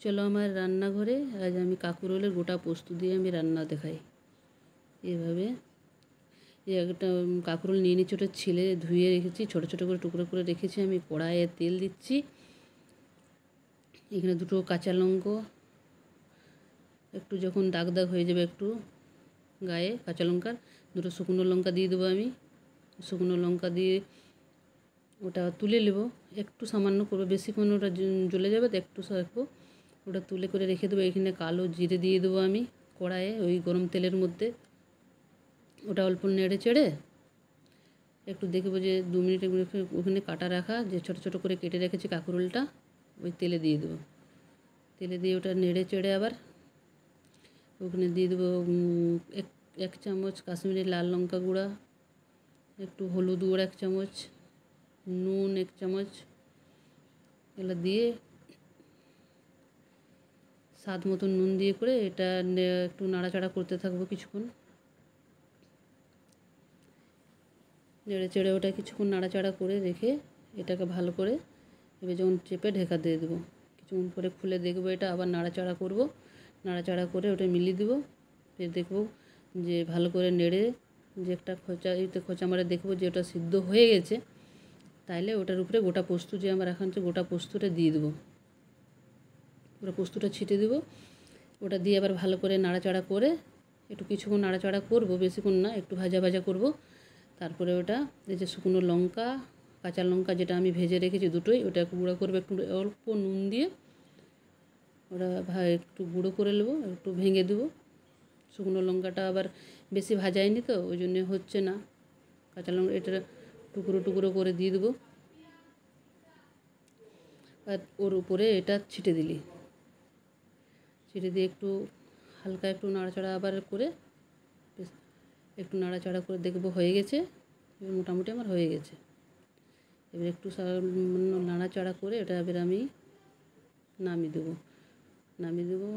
চলো আমার রান্নাঘরে। আজ আমি কাঁকরোলের গোটা পোস্ত দিয়ে আমি রান্না দেখাই। এভাবে একটা কাঁকরোল নিয়ে নিচ্ছি, ওটা ছিলে ধুয়ে রেখেছি, ছোটো ছোটো করে টুকরো করে রেখেছি। আমি কড়াইয়ে তেল দিচ্ছি, এখানে দুটো কাঁচা লঙ্কা, একটু যখন দাগ দাগ হয়ে যাবে একটু গায়ে কাঁচা লঙ্কার, দুটো শুকনো লঙ্কা দিয়ে দেবো। আমি শুকনো লঙ্কা দিয়ে ওটা তুলে নেবো, একটু সামান্য করবো, বেশিক্ষণ ওটা জ্বলে যাবে তো একটু রাখবো। ওটা তুলে করে রেখে দেবো। এখানে কালো জিরে দিয়ে দেবো আমি কড়াইয়ে, ওই গরম তেলের মধ্যে। ওটা অল্প নেড়ে চেড়ে একটু দেখবো যে 2 মিনিট ওখানে কাটা রাখা যে ছোটো ছোটো করে কেটে রেখেছি কাঁকরোলটা ওই তেলে দিয়ে দেবো। তেলে দিয়ে ওটা নেড়ে চেড়ে আবার ওখানে দিয়ে দেবো 1 চামচ কাশ্মীরি লাল লঙ্কা গুঁড়া, একটু হলুদ গুঁড়া 1 চামচ, নুন 1 চামচ, এগুলো দিয়ে স্বাদ মতন নুন দিয়ে করে এটা একটু নাড়াচাড়া করতে থাকবো কিছুক্ষণ। নেড়ে চেড়ে ওটা কিছুক্ষণ নাড়াচাড়া করে রেখে এটাকে ভালো করে এবার যখন চেপে ঢাকা দিয়ে দেবো, কিছুক্ষণ পরে খুলে দেখবো, এটা আবার নাড়াচাড়া করব। নাড়াচাড়া করে ওটা মিলিয়ে দেবো। ফের দেখবো যে ভালো করে নেড়ে যে একটা খোঁচা মারে দেখবো যে ওটা সিদ্ধ হয়ে গেছে। তাইলে ওটার উপরে গোটা পোস্ত যে আমার এখন গোটা পোস্তটা দিয়ে দেবো, ওটা পোস্তটা ছিটে দেবো। ওটা দিয়ে আবার ভালো করে নাড়াচাড়া করে একটু কিছুক্ষণ নাড়াচাড়া করব, বেশিক্ষণ না, একটু ভাজা ভাজা করব। তারপরে ওটা এই যে শুকনো লঙ্কা কাঁচা লঙ্কা যেটা আমি ভেজে রেখেছি দুটোই, ওটা গুঁড়ো করবো একটু অল্প নুন দিয়ে। ওটা একটু গুঁড়ো করে নেবো, একটু ভেঙে দেবো। শুকনো লঙ্কাটা আবার বেশি ভাজায়নি তো ওই জন্যে হচ্ছে না। কাঁচা লঙ্কা এটা টুকরো টুকরো করে দিয়ে দেবো, আর ওর উপরে এটা ছিটে দিলি, ছিটে দিয়ে একটু হালকা একটু নাড়াচাড়া আবার করে একটু নাড়াচাড়া করে দেখবো হয়ে গেছে। এবার মোটামুটি আমার হয়ে গেছে। এবার একটু নাড়াচাড়া করে এটা এবার আমি নামিয়ে দেবো।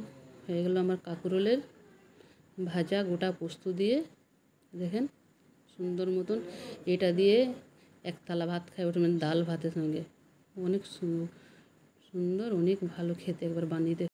হয়ে গেল আমার কাঁকরোলের ভাজা গোটা পোস্ত দিয়ে। দেখেন সুন্দর মতন এটা দিয়ে এক থালা ভাত খাই, ওটা মানে ডাল ভাতের সঙ্গে অনেক সুন্দর, অনেক ভালো খেতে। একবার বানিয়ে